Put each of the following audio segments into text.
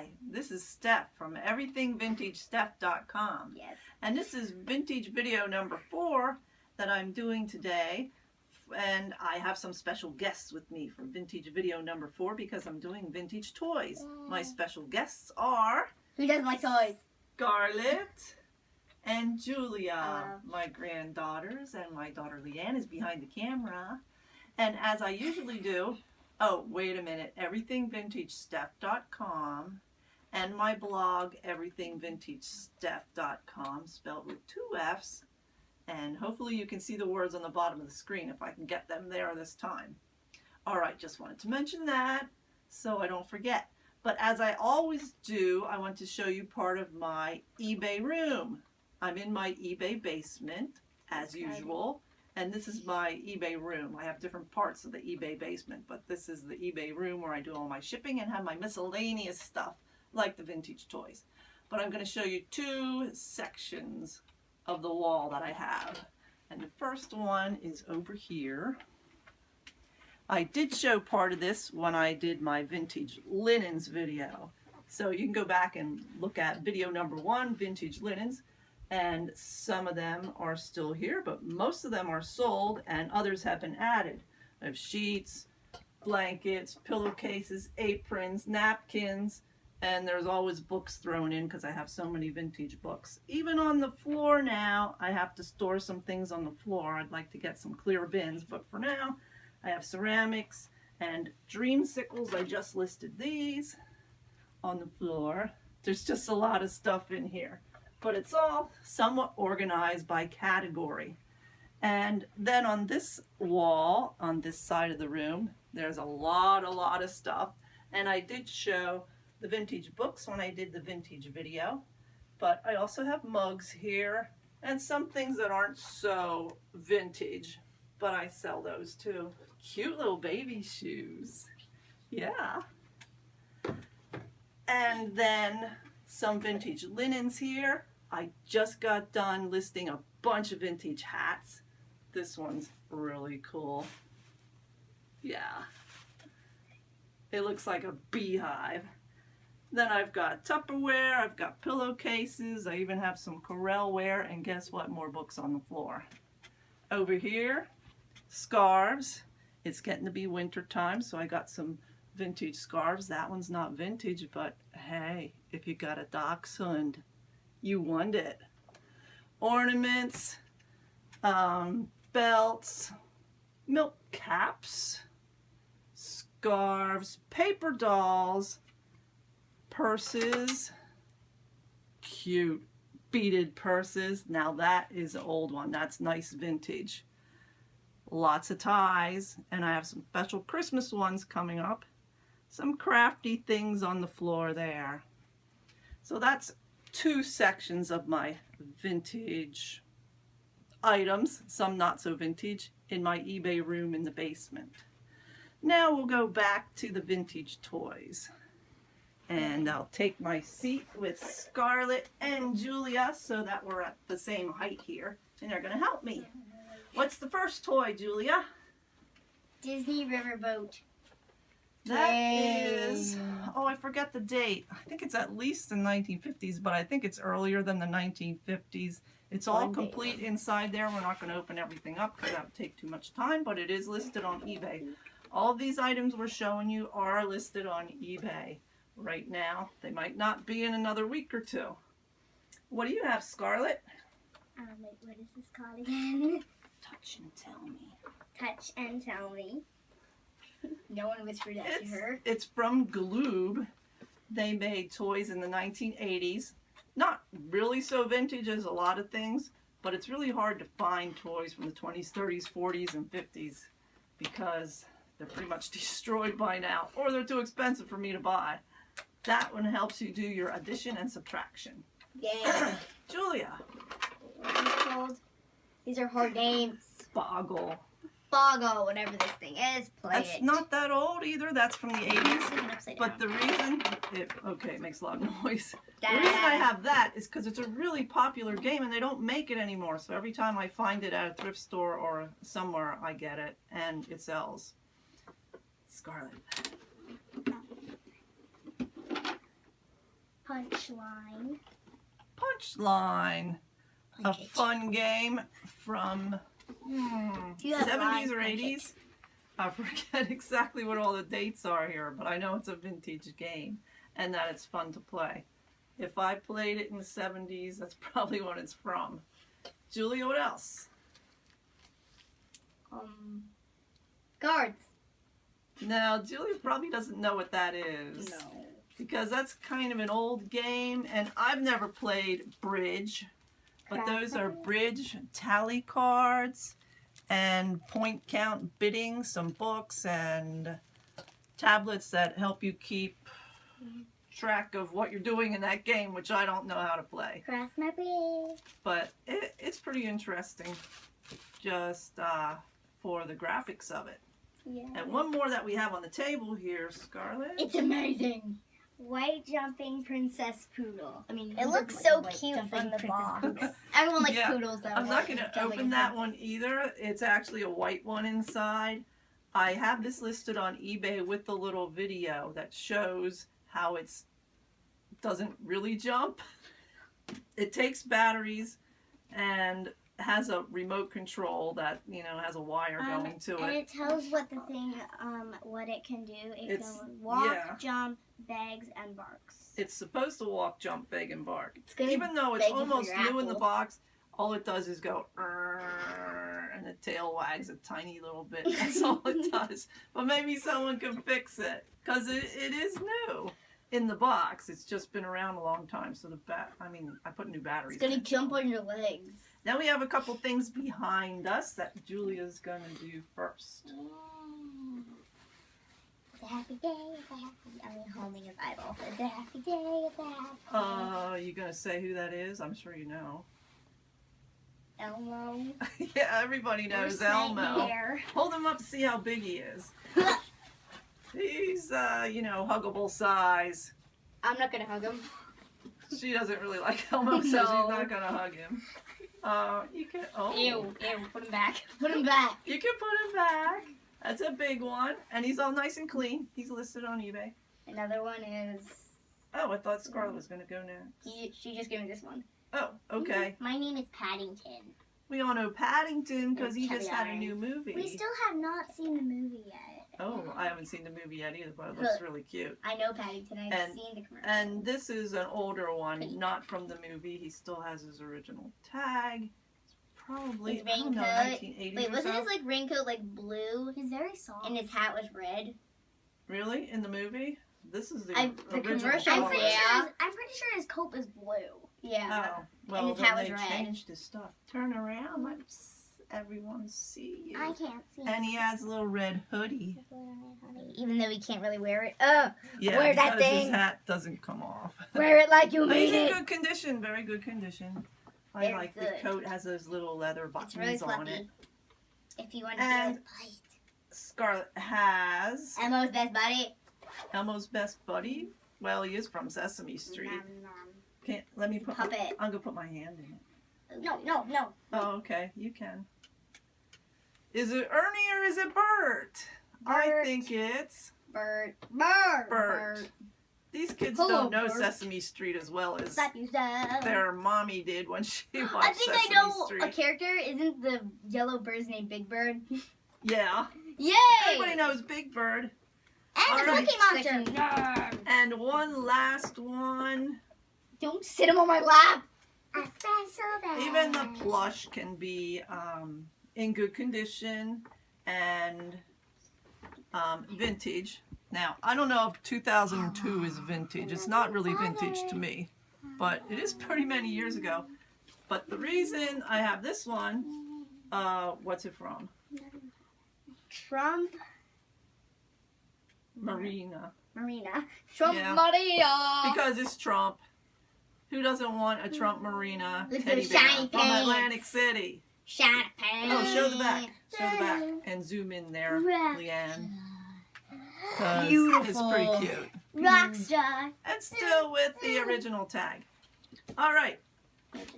Hi, this is Steph from everythingvintagesteph.com. Yes. And this is vintage video number 4 that I'm doing today. And I have some special guests with me for vintage video number 4 because I'm doing vintage toys. My special guests are... Who doesn't like toys? Scarlett and Julia, Hello. my granddaughters, and my daughter Leanne is behind the camera. And as I usually do, oh, wait a minute, everythingvintagesteph.com and my blog, everythingvintagesteph.com, spelled with 2 F's. And hopefully you can see the words on the bottom of the screen if I can get them there this time. All right, just wanted to mention that so I don't forget. But as I always do, I want to show you part of my eBay room. I'm in my eBay basement, as usual. And this is my eBay room. I have different parts of the eBay basement, but this is the eBay room where I do all my shipping and have my miscellaneous stuff, like the vintage toys. But I'm going to show you 2 sections of the wall that I have. And the first one is over here. I did show part of this when I did my vintage linens video. So you can go back and look at video number 1, vintage linens. And some of them are still here, but most of them are sold and others have been added. I have sheets, blankets, pillowcases, aprons, napkins, and there's always books thrown in because I have so many vintage books. Even on the floor now, I have to store some things on the floor. I'd like to get some clear bins, but for now, I have ceramics and dreamsicles. I just listed these on the floor. There's just a lot of stuff in here, but it's all somewhat organized by category. And then on this wall, on this side of the room, there's a lot of stuff. And I did show the vintage books when I did the vintage video, but I also have mugs here and some things that aren't so vintage, but I sell those too. Cute little baby shoes. Yeah. And then some vintage linens here. I just got done listing a bunch of vintage hats. This one's really cool. Yeah. It looks like a beehive. Then I've got Tupperware, I've got pillowcases, I even have some Corelware, and guess what? More books on the floor. Over here, scarves. It's getting to be winter time, so I got some vintage scarves. That one's not vintage, but hey, if you got a dachshund, you won it. Ornaments, belts, milk caps, scarves, paper dolls, purses, cute beaded purses. Now that is an old one. That's nice vintage. Lots of ties, and I have some special Christmas ones coming up. Some crafty things on the floor there. So that's 2 sections of my vintage items, some not so vintage, in my eBay room in the basement. Now we'll go back to the vintage toys. And I'll take my seat with Scarlett and Julia so that we're at the same height here, and they're going to help me. What's the first toy, Julia? Disney Riverboat. That is, oh, I forget the date. I think it's at least the 1950s, but I think it's earlier than the 1950s. It's all complete inside there. We're not going to open everything up because that would take too much time, but it is listed on eBay. All of these items we're showing you are listed on eBay right now. They might not be in another week or 2. What do you have, Scarlett? Wait, what is this called again? Touch and tell me. Touch and tell me. No one whispered that to her. It's from Gloob. They made toys in the 1980s. Not really so vintage as a lot of things, but it's really hard to find toys from the 20s, 30s, 40s, and 50s because they're pretty much destroyed by now, or they're too expensive for me to buy. That one helps you do your addition and subtraction. Yeah. Julia. What are these called? These are hard names. Boggle. Boggle, whatever this thing is, play That's it. not that old either. That's from the 80s. But down. the reason, it makes a lot of noise. The reason I have that is because it's a really popular game and they don't make it anymore. So every time I find it at a thrift store or somewhere, I get it and it sells. Scarlett. Punchline. Punchline. A fun game from Do you have 70s lines, or punch it? 80s. I forget exactly what all the dates are here, but I know it's a vintage game and that it's fun to play. If I played it in the 70s, that's probably what it's from. Julia, what else? Cards. Now, Julia probably doesn't know what that is. No. Because that's kind of an old game, and I've never played bridge. But those are bridge tally cards and point count bidding, some books and tablets that help you keep track of what you're doing in that game, which I don't know how to play. Cross my bridge. But it's pretty interesting just for the graphics of it. Yeah. And one more that we have on the table here, Scarlett. It's amazing. White jumping princess poodle. I mean, It looks so cute from the box. Everyone likes Yeah, poodles though. I'm not going to open that one either. It's actually a white one inside. I have this listed on eBay with the little video that shows how it doesn't really jump. It takes batteries and has a remote control that, you know, has a wire going to and it. it tells what the thing, what it can do. It It's- can walk, yeah. jump, begs, and barks. It's supposed to walk, jump, beg, and bark. It's gonna Even though it's beg you for almost your new in the apple. box, all it does is go, "Arr," and the tail wags a tiny little bit. That's all it does. But maybe someone can fix it, because it is new in the box. It's just been around a long time, so I put new batteries It's gonna in it. jump on your legs. Now we have a couple things behind us that Julia's going to do first. It's a happy day. It's a happy. I mean, holding his eyeball. It's a happy day. It's a happy. You going to say who that is? I'm sure you know. Elmo. Yeah, everybody knows Worst Elmo. nightmare. Hold him up to see how big he is. He's, huggable size. I'm not gonna hug him. She doesn't really like Elmo, so she's No. not going to hug him. You can, Ew. Put him back. Put him back. You can put him back. That's a big one. And he's all nice and clean. He's listed on eBay. Another one is. Oh, I thought Scarlett was going to go next. She just gave me this one. Oh, okay. My name is Paddington. We all know Paddington because he Chubby just had a eyes. new movie. We still have not seen the movie yet. Oh, I haven't seen the movie yet either, but it looks really cute. I know Paddington. I've And- seen the commercial. And this is an older one, not from the movie. He still has his original tag. It's probably, His I don't know, raincoat. 1980s Wait, or wasn't so. his raincoat blue? He's very soft. And his hat was red. Really? In the movie? This is the The original commercial, I'm color. pretty, yeah. sure I'm pretty sure his coat is blue. Yeah. Oh, well, his then hat they was red. changed his stuff. Turn around, let everyone see you. I can't see. And he has a little red hoodie. Even though he can't really wear it. Oh, Yeah, Wear that because thing. his hat doesn't come off. wear it like you But he's mean in it. good condition, very good condition. I Very like good. the coat, has those little leather It's really buttons on it. fluffy. If you want to And- feel it, bite. Scarlett has Elmo's best buddy. Elmo's best buddy. Well, he is from Sesame Street. Nom, nom. Can't let me put. Puppet. I'm gonna put my hand in it. No. Oh, okay, you can. Is it Ernie or is it Bert? I Bert. think it's Bert. Bert. These kids Hello, don't know Bert. Sesame Street as well as Slap yourself. their mommy did when she watched I think Sesame I know Street. a character. Isn't the yellow bird's name Big Bird? Yeah, Yay! everybody knows Big Bird. And the Alright. Cookie Monster. And one last one. Don't sit him on my lap. A special bag. Even the plush can be in good condition and vintage. Now, I don't know if 2002 is vintage. It's not really vintage to me, but it is pretty many years ago. But the reason I have this one, what's it from? Trump Marina. Trump Yeah. Maria. Because it's Trump. Who doesn't want a Trump Marina Look at teddy those bear shiny from pants. Atlantic City? Shot pants. Oh, show the back. Show the back. And zoom in there, Leanne. 'Cause It's Beautiful. pretty cute. Rockstar. And still with the original tag. All right.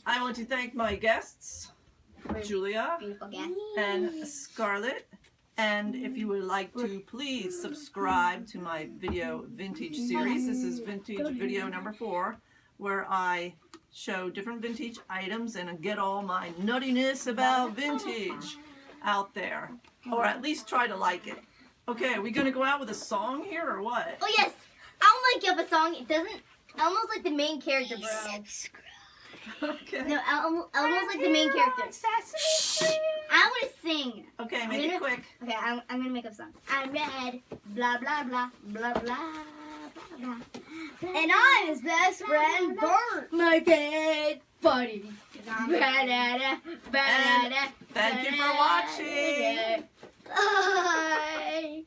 I want to thank my guests, Julia Beautiful guest. and Scarlett. And if you would like to, please subscribe to my video vintage series. This is vintage video number 4, where I show different vintage items and get all my nuttiness about vintage out there. Or at least try to like it. Okay, are we going to go out with a song here or what? Oh yes, I'll make up a song. It doesn't almost like the main character, bro. Okay. No, almost like the main character. I want to sing. Okay, make it quick. Okay, I'm gonna make up a song. I'm red, blah blah blah blah blah blah blah. And I'm his best friend Bert, my big buddy. And thank you for watching. Bye.